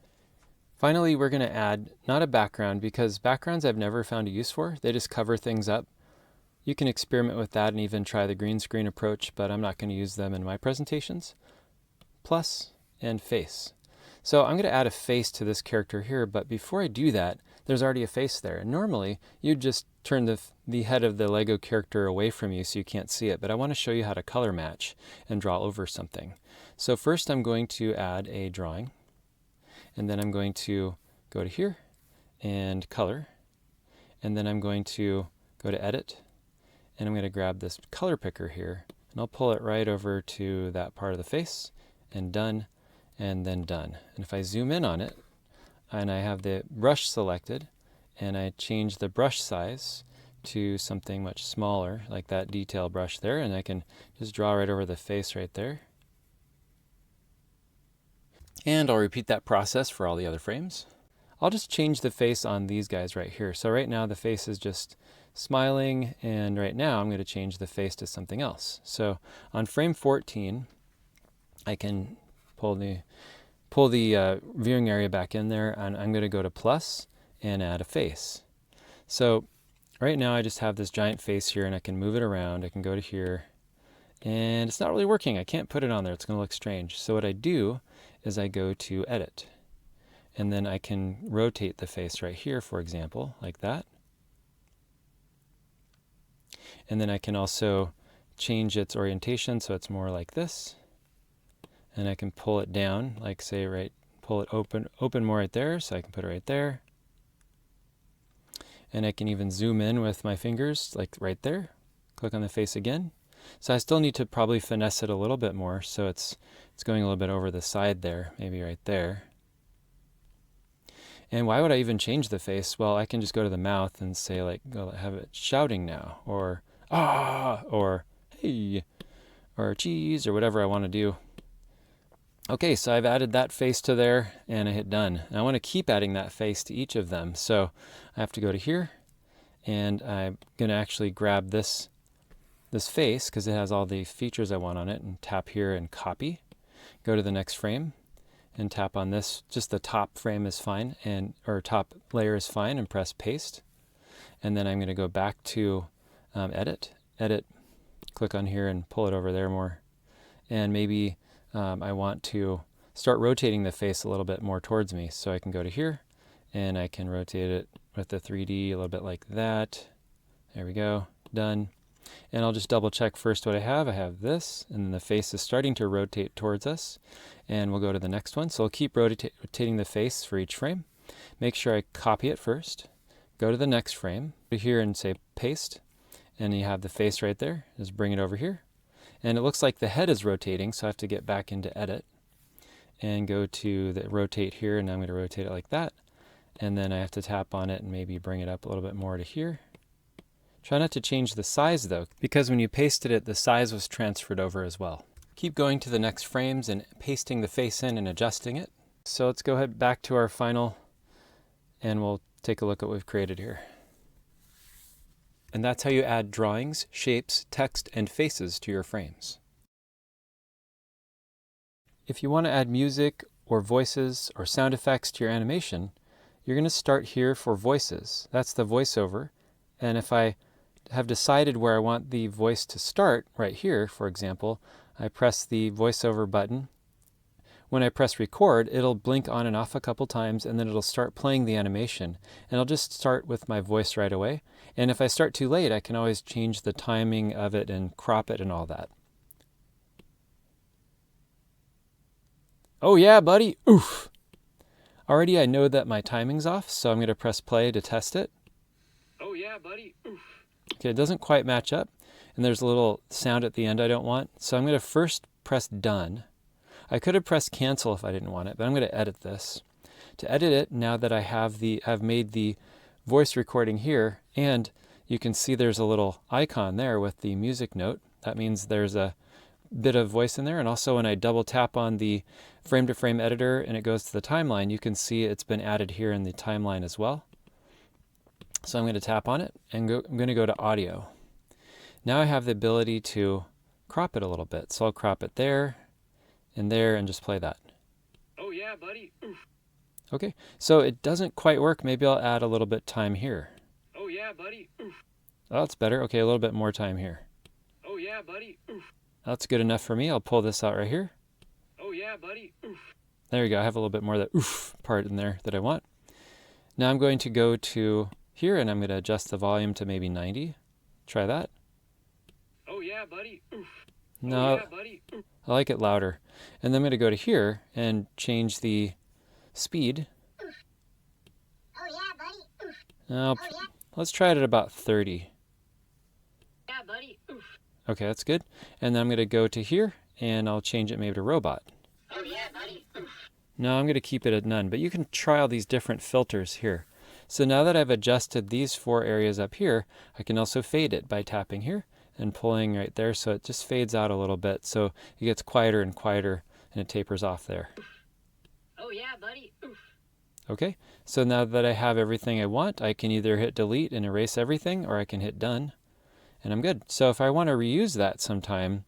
Finally, we're going to add not a background, because backgrounds I've never found a use for. They just cover things up. You can experiment with that and even try the green screen approach, but I'm not going to use them in my presentations. Plus and face. So I'm going to add a face to this character here, but before I do that, there's already a face there. And normally, you'd just turn the head of the Lego character away from you so you can't see it, but I want to show you how to color match and draw over something. So first I'm going to add a drawing, and then I'm going to go to here and color, and then I'm going to go to edit, and I'm going to grab this color picker here, and I'll pull it right over to that part of the face, and done, and then done. And if I zoom in on it, and I have the brush selected, and I change the brush size to something much smaller, like that detail brush there, and I can just draw right over the face right there. And I'll repeat that process for all the other frames. I'll just change the face on these guys right here. So right now the face is just smiling, and right now I'm going to change the face to something else. So on frame 14, I can pull the viewing area back in there, and I'm going to go to plus and add a face. So right now I just have this giant face here, and I can move it around. I can go to here, and it's not really working. I can't put it on there. It's going to look strange. So what I do is I go to edit, and then I can rotate the face right here, for example, like that. And then I can also change its orientation so it's more like this. And I can pull it down, like say pull it open more right there, so I can put it right there. And I can even zoom in with my fingers, like right there. Click on the face again. So I still need to probably finesse it a little bit more, so it's going a little bit over the side there, maybe right there. And why would I even change the face? Well, I can just go to the mouth and say, like, have it shouting now, or ah, or hey, or cheese, or whatever I want to do. Okay, so I've added that face to there, and I hit done. And I want to keep adding that face to each of them. So I have to go to here, and I'm going to actually grab this face, because it has all the features I want on it, and tap here and copy. Go to the next frame, and tap on this. Just the top frame is fine, or top layer is fine, and press paste. And then I'm going to go back to edit, click on here and pull it over there more. And maybe I want to start rotating the face a little bit more towards me. So I can go to here, and I can rotate it with the 3D a little bit like that. There we go, done. And I'll just double check first what I have. I have this, and then the face is starting to rotate towards us. And we'll go to the next one. So I'll keep rotating the face for each frame. Make sure I copy it first. Go to the next frame. Go here and say paste. And you have the face right there. Just bring it over here. And it looks like the head is rotating, so I have to get back into edit and go to the rotate here, and I'm going to rotate it like that. And then I have to tap on it and maybe bring it up a little bit more to here. Try not to change the size though, because when you pasted it, the size was transferred over as well. Keep going to the next frames and pasting the face in and adjusting it. So let's go ahead back to our final, and we'll take a look at what we've created here. And that's how you add drawings, shapes, text, and faces to your frames. If you want to add music or voices or sound effects to your animation, you're going to start here for voices. That's the voiceover. And if I have decided where I want the voice to start, right here, for example, I press the voiceover button. When I press record, it'll blink on and off a couple times, and then it'll start playing the animation. And I'll just start with my voice right away. And if I start too late, I can always change the timing of it and crop it and all that. Oh yeah, buddy, oof. Already I know that my timing's off, so I'm going to press play to test it. Oh yeah, buddy, oof. Okay, it doesn't quite match up, and there's a little sound at the end I don't want. So I'm going to first press done. I could have pressed cancel if I didn't want it, but I'm going to edit this. To edit it, now that I've made the voice recording here, and you can see there's a little icon there with the music note. That means there's a bit of voice in there. And also when I double tap on the frame to frame editor and it goes to the timeline, you can see it's been added here in the timeline as well. So I'm going to tap on it and I'm going to go to audio. Now I have the ability to crop it a little bit. So I'll crop it there and just play that. Oh yeah, buddy. Oof. Okay, so it doesn't quite work. Maybe I'll add a little bit time here. Oh yeah, buddy. Oof. Oh, that's better. Okay, a little bit more time here. Oh yeah, buddy. Oof. That's good enough for me. I'll pull this out right here. Oh yeah, buddy. Oof. There we go. I have a little bit more of that oof part in there that I want. Now I'm going to go to here and I'm going to adjust the volume to maybe 90. Try that. Oh yeah, buddy. Oof. No, Oh yeah, buddy. Oof. I like it louder. And then I'm going to go to here and change the speed. Oof. Oh yeah, buddy. Oof. Now, Oh, yeah. let's try it at about 30. Yeah, buddy. Oof. Okay, that's good. And then I'm going to go to here and I'll change it maybe to robot. Oh yeah, buddy. Oof. No, I'm going to keep it at none, but you can try all these different filters here. So now that I've adjusted these 4 areas up here, I can also fade it by tapping here and pulling right there, so it just fades out a little bit. So it gets quieter and quieter and it tapers off there. Oh yeah, buddy. Oof. Okay, so now that I have everything I want, I can either hit delete and erase everything, or I can hit done, and I'm good. So if I want to reuse that sometime,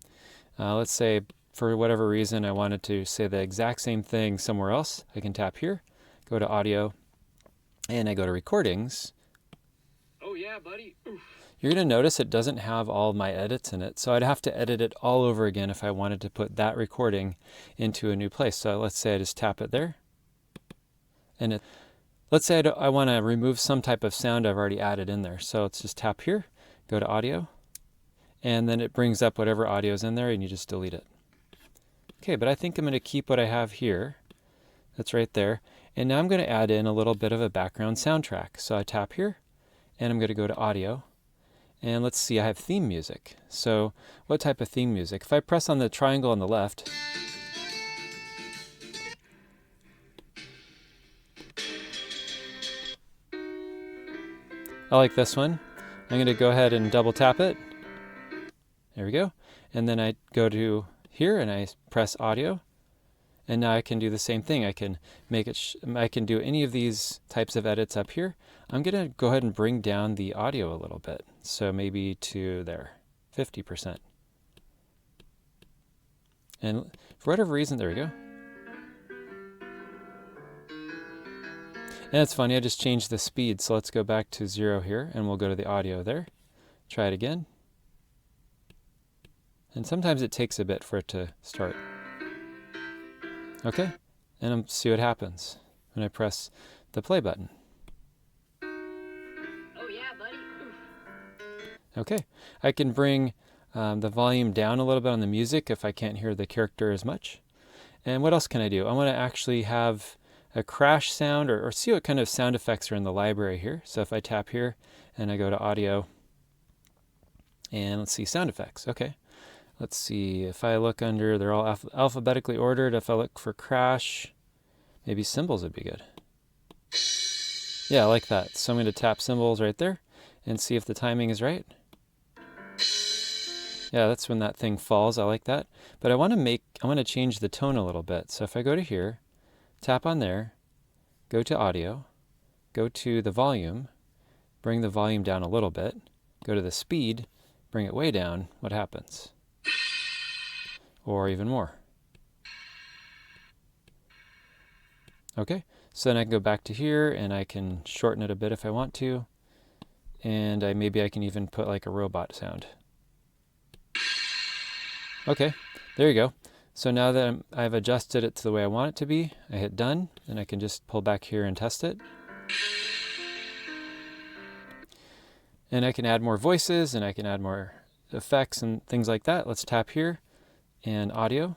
let's say for whatever reason I wanted to say the exact same thing somewhere else, I can tap here, go to audio, and I go to recordings. Oh yeah, buddy. Oof. You're going to notice it doesn't have all my edits in it, so I'd have to edit it all over again if I wanted to put that recording into a new place. So let's say I just tap it there, and let's say I want to remove some type of sound I've already added in there. So let's just tap here, go to audio, and then it brings up whatever audio is in there and you just delete it. Okay, but I think I'm going to keep what I have here. That's right there. And now I'm going to add in a little bit of a background soundtrack. So I tap here and I'm going to go to audio. And let's see, I have theme music. So what type of theme music? If I press on the triangle on the left, I like this one. I'm going to go ahead and double tap it. There we go. And then I go to here and I press audio. And now I can do the same thing. I can make it, I can do any of these types of edits up here. I'm going to go ahead and bring down the audio a little bit. So maybe to there, 50%. And for whatever reason, there we go. And it's funny, I just changed the speed. So let's go back to 0 here and we'll go to the audio there. Try it again. And sometimes it takes a bit for it to start. Okay, and see what happens when I press the play button. Oh yeah, buddy. Oof. Okay, I can bring the volume down a little bit on the music if I can't hear the character as much. And what else can I do? I want to actually have a crash sound or see what kind of sound effects are in the library here. So if I tap here and I go to audio, and let's see, sound effects. Okay. Let's see, if I look under, they're all alphabetically ordered. If I look for crash, maybe cymbals would be good. Yeah, I like that. So I'm going to tap cymbals right there and see if the timing is right. Yeah, that's when that thing falls. I like that. But I want to change the tone a little bit. So if I go to here, tap on there, go to audio, go to the volume, bring the volume down a little bit, go to the speed, bring it way down, what happens? Or even more. Okay, so then I can go back to here and I can shorten it a bit if I want to. And maybe I can even put like a robot sound. Okay, there you go. So now that I've adjusted it to the way I want it to be, I hit done and I can just pull back here and test it. And I can add more voices and I can add more effects and things like that. Let's tap here and audio.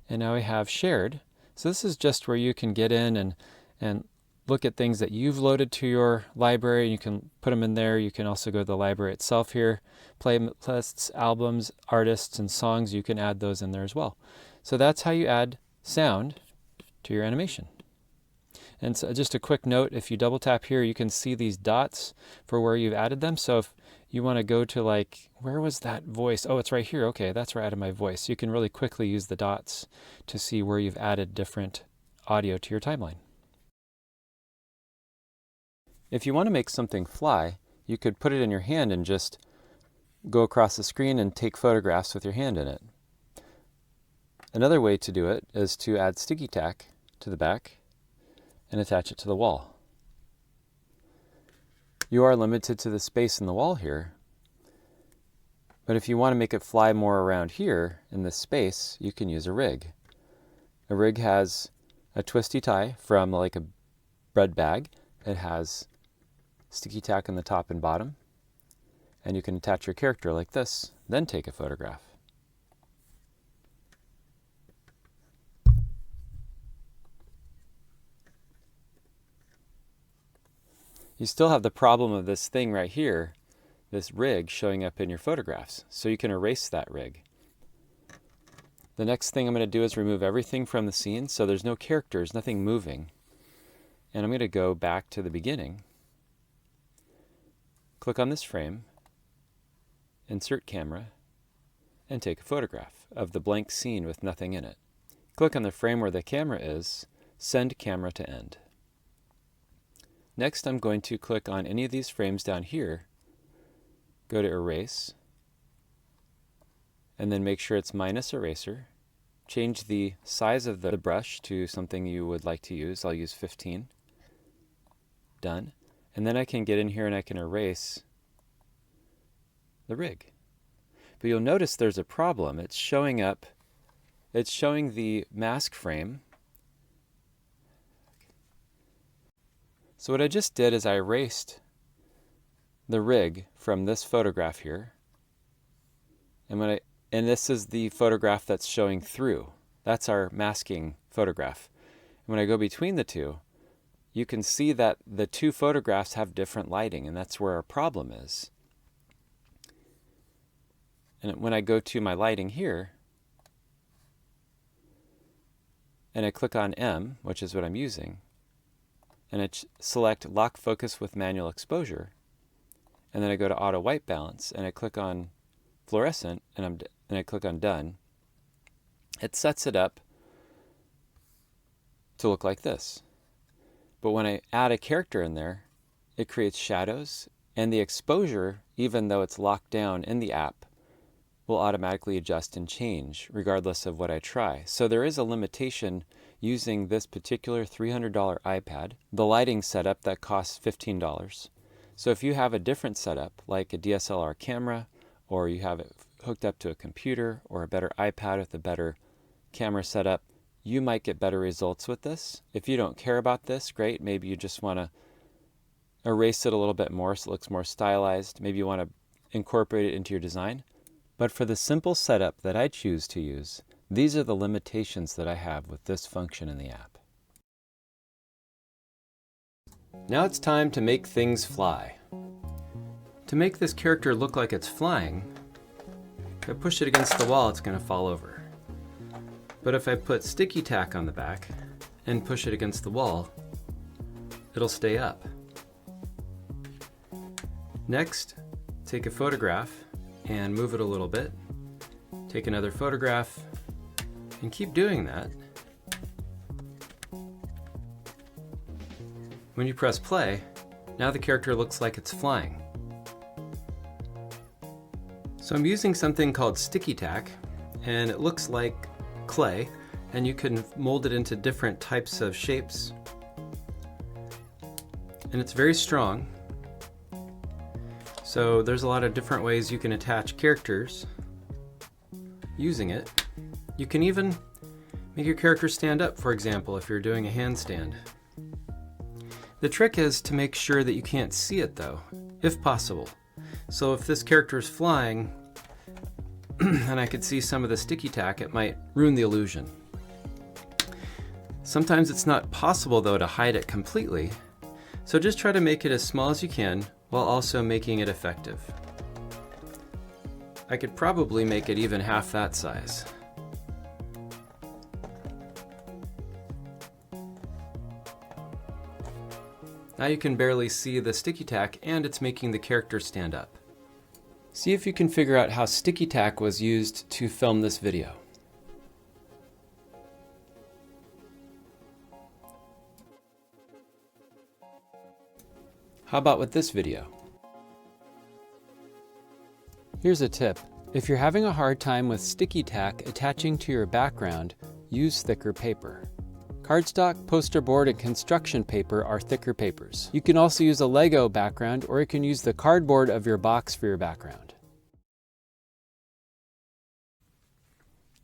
And now we have shared. So this is just where you can get in and look at things that you've loaded to your library. You can put them in there. You can also go to the library itself here. Playlists, albums, artists, and songs, you can add those in there as well. So that's how you add sound to your animation. And so just a quick note, if you double tap here, you can see these dots for where you've added them. So if you want to go to like, where was that voice? Oh, it's right here. Okay, that's where I added my voice. You can really quickly use the dots to see where you've added different audio to your timeline. If you want to make something fly, you could put it in your hand and just go across the screen and take photographs with your hand in it. Another way to do it is to add sticky tack to the back and attach it to the wall. You are limited to the space in the wall here, but if you want to make it fly more around here in this space, you can use a rig. A rig has a twisty tie from like a bread bag. It has sticky tack on the top and bottom, and you can attach your character like this, then take a photograph. You still have the problem of this thing right here, this rig showing up in your photographs, so you can erase that rig. The next thing I'm going to do is remove everything from the scene, so there's no characters, nothing moving. And I'm going to go back to the beginning, click on this frame, insert camera, and take a photograph of the blank scene with nothing in it. Click on the frame where the camera is, send camera to end. Next, I'm going to click on any of these frames down here, go to Erase, and then make sure it's minus eraser. Change the size of the brush to something you would like to use. I'll use 15. Done. And then I can get in here and I can erase the rig. But you'll notice there's a problem. It's showing the mask frame. So what I just did is I erased the rig from this photograph here. And this is the photograph that's showing through. That's our masking photograph. And when I go between the two, you can see that the two photographs have different lighting, and that's where our problem is. And when I go to my lighting here, and I click on M, which is what I'm using, and I select Lock Focus with Manual Exposure, and then I go to Auto White Balance, and I click on Fluorescent, and I click on Done. It sets it up to look like this. But when I add a character in there, it creates shadows, and the exposure, even though it's locked down in the app, will automatically adjust and change regardless of what I try. So there is a limitation using this particular $300 iPad, the lighting setup that costs $15. So if you have a different setup, like a DSLR camera, or you have it hooked up to a computer, or a better iPad with a better camera setup, you might get better results with this. If you don't care about this, great. Maybe you just want to erase it a little bit more so it looks more stylized. Maybe you want to incorporate it into your design. But for the simple setup that I choose to use, these are the limitations that I have with this function in the app. Now it's time to make things fly. To make this character look like it's flying, if I push it against the wall, it's going to fall over. But if I put sticky tack on the back and push it against the wall, it'll stay up. Next, take a photograph and move it a little bit. Take another photograph and keep doing that. When you press play, now the character looks like it's flying. So I'm using something called sticky tack, and it looks like clay, and you can mold it into different types of shapes. And it's very strong. So there's a lot of different ways you can attach characters using it. You can even make your character stand up, for example, if you're doing a handstand. The trick is to make sure that you can't see it though, if possible. So if this character is flying and I could see some of the sticky tack, it might ruin the illusion. Sometimes it's not possible though to hide it completely, so just try to make it as small as you can while also making it effective. I could probably make it even half that size. Now you can barely see the sticky tack, and it's making the character stand up. See if you can figure out how sticky tack was used to film this video. How about with this video? Here's a tip. If you're having a hard time with sticky tack attaching to your background, use thicker paper. Cardstock, poster board, and construction paper are thicker papers. You can also use a Lego background, or you can use the cardboard of your box for your background.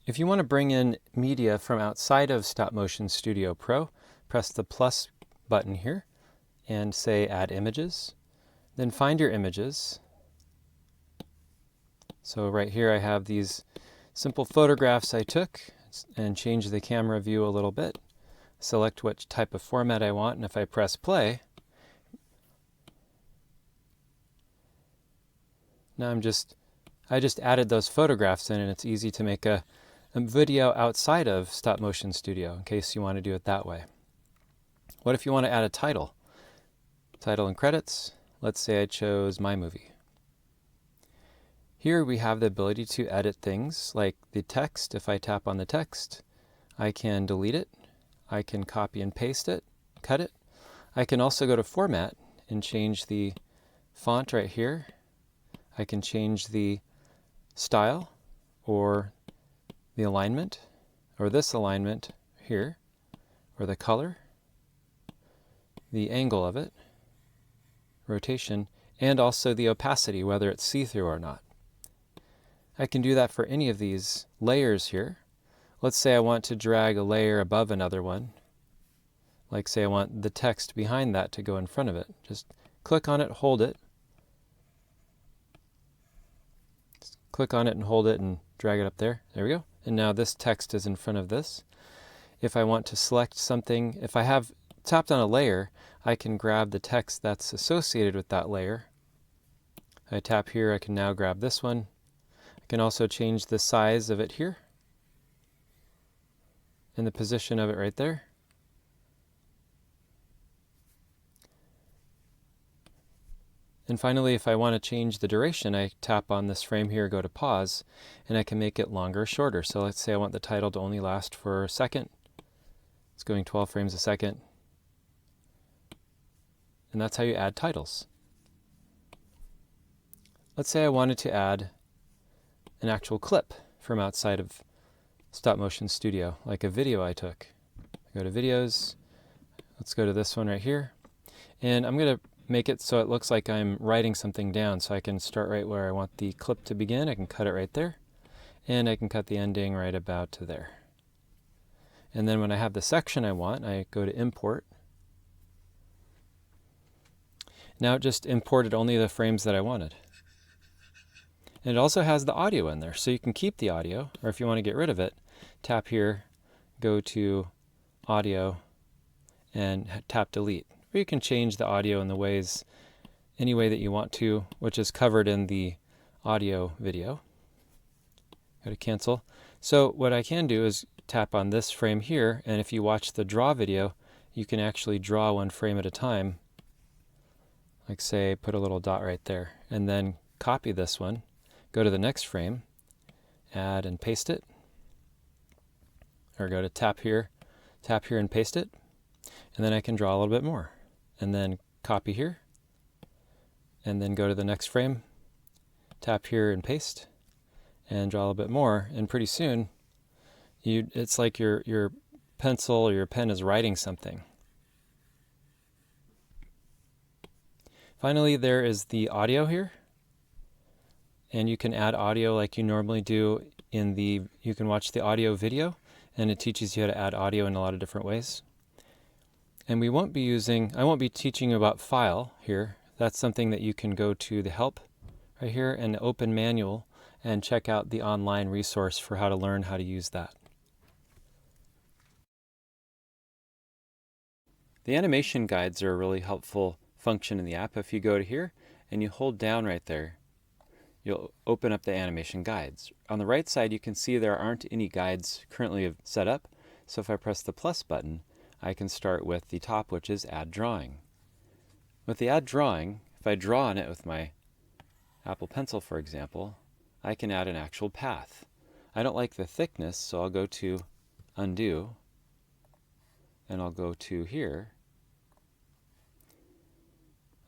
If you want to bring in media from outside of Stop Motion Studio Pro, press the plus button here and say Add Images. Then find your images. So right here I have these simple photographs I took and change the camera view a little bit. Select which type of format I want, and if I press play, now I just added those photographs in, and it's easy to make a video outside of Stop Motion Studio in case you want to do it that way. What if you want to add a title? Title and credits. Let's say I chose My Movie. Here we have the ability to edit things like the text. If I tap on the text, I can delete it. I can copy and paste it, cut it. I can also go to Format and change the font right here. I can change the style or the alignment, or this alignment here, or the color, the angle of it, rotation, and also the opacity, whether it's see-through or not. I can do that for any of these layers here. Let's say I want to drag a layer above another one. Like say I want the text behind that to go in front of it. Just click on it, hold it. Just click on it and hold it and drag it up there. There we go. And now this text is in front of this. If I want to select something, if I have tapped on a layer, I can grab the text that's associated with that layer. I tap here, I can now grab this one. I can also change the size of it here and the position of it right there. And finally, if I want to change the duration, I tap on this frame here, go to pause, and I can make it longer or shorter. So let's say I want the title to only last for a second. It's going 12 frames a second. And that's how you add titles. Let's say I wanted to add an actual clip from outside of Stop Motion Studio, like a video I took. I go to Videos. Let's go to this one right here. And I'm going to make it so it looks like I'm writing something down, so I can start right where I want the clip to begin. I can cut it right there, and I can cut the ending right about to there. And then when I have the section I want, I go to Import. Now it just imported only the frames that I wanted. And it also has the audio in there, so you can keep the audio, or if you want to get rid of it, tap here, go to Audio, and tap Delete. Or you can change the audio in the ways, any way that you want to, which is covered in the audio video. Go to Cancel. So what I can do is tap on this frame here, and if you watch the draw video, you can actually draw one frame at a time. Like say, put a little dot right there, and then copy this one, go to the next frame, add and paste it, or go to tap here and paste it, and then I can draw a little bit more. And then copy here, and then go to the next frame, tap here and paste, and draw a little bit more, and pretty soon, it's like your pencil or your pen is writing something. Finally, there is the audio here, and you can add audio like you normally do you can watch the audio video, and it teaches you how to add audio in a lot of different ways. And I won't be teaching you about file here. That's something that you can go to the help right here and open manual and check out the online resource for how to learn how to use that. The animation guides are a really helpful function in the app. If you go to here and you hold down right there, you'll open up the animation guides. On the right side, you can see there aren't any guides currently set up. So if I press the plus button, I can start with the top, which is Add Drawing. With the Add Drawing, if I draw on it with my Apple Pencil, for example, I can add an actual path. I don't like the thickness, so I'll go to Undo, and I'll go to here.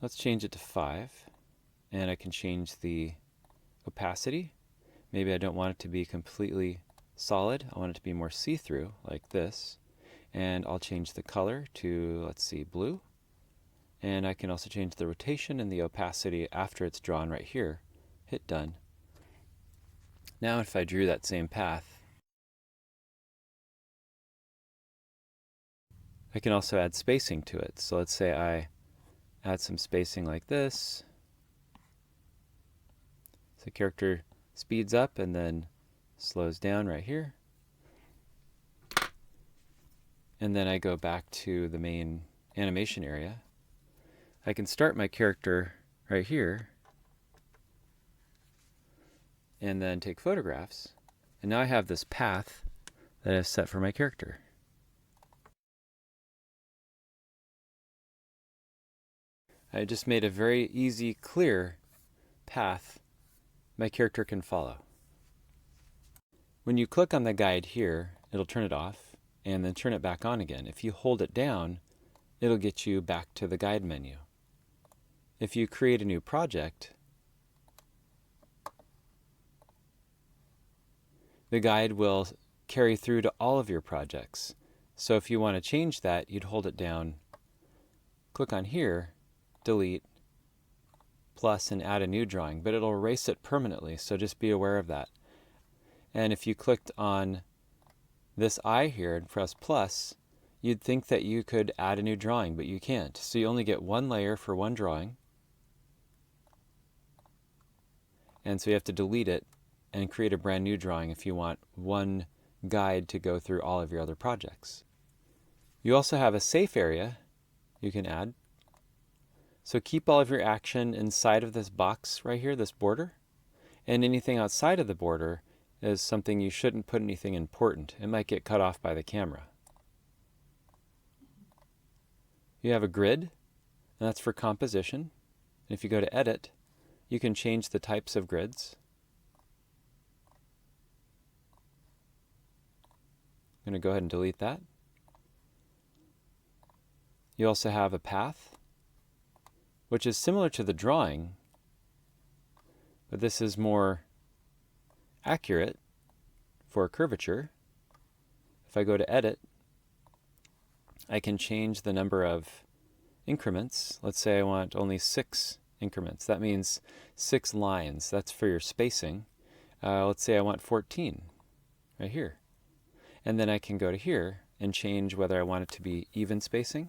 Let's change it to 5. And I can change the opacity. Maybe I don't want it to be completely solid. I want it to be more see-through, like this. And I'll change the color to, let's see, blue. And I can also change the rotation and the opacity after it's drawn right here. Hit done. Now if I drew that same path, I can also add spacing to it. So let's say I add some spacing like this. So the character speeds up and then slows down right here. And then I go back to the main animation area. I can start my character right here and then take photographs. And now I have this path that I've set for my character. I just made a very easy, clear path my character can follow. When you click on the guide here, it'll turn it off and then turn it back on again. If you hold it down, it'll get you back to the guide menu. If you create a new project, the guide will carry through to all of your projects. So if you want to change that, you'd hold it down, click on here, delete, plus, and add a new drawing, but it'll erase it permanently, so just be aware of that. And if you clicked on this eye here and press plus, you'd think that you could add a new drawing, but you can't. So you only get one layer for one drawing. And so you have to delete it and create a brand new drawing if you want one guide to go through all of your other projects. You also have a safe area you can add. So keep all of your action inside of this box right here, this border. And anything outside of the border is something you shouldn't put anything important. It might get cut off by the camera. You have a grid, and that's for composition. And if you go to edit, you can change the types of grids. I'm going to go ahead and delete that. You also have a path, which is similar to the drawing, but this is more accurate for curvature. If I go to edit, I can change the number of increments. Let's say I want only 6 increments. That means 6 lines. That's for your spacing. Let's say I want 14 right here. And then I can go to here and change whether I want it to be even spacing,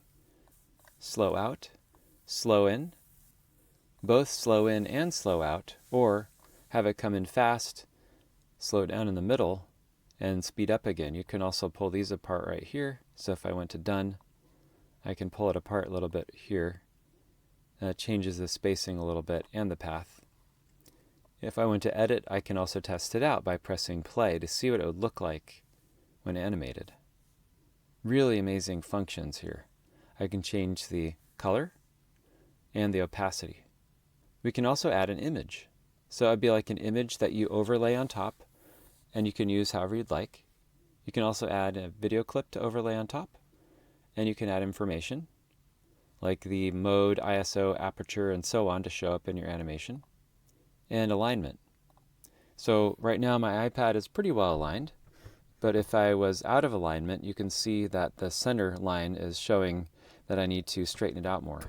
slow out, slow in, both slow in and slow out, or have it come in fast, slow down in the middle, and speed up again. You can also pull these apart right here. So if I went to done, I can pull it apart a little bit here. That changes the spacing a little bit and the path. If I went to edit, I can also test it out by pressing play to see what it would look like when animated. Really amazing functions here. I can change the color and the opacity. We can also add an image. So it'd be like an image that you overlay on top, and you can use however you'd like. You can also add a video clip to overlay on top, and you can add information like the mode, ISO, aperture, and so on to show up in your animation, and alignment. So right now my iPad is pretty well aligned, but if I was out of alignment, you can see that the center line is showing that I need to straighten it out more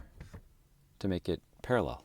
to make it parallel.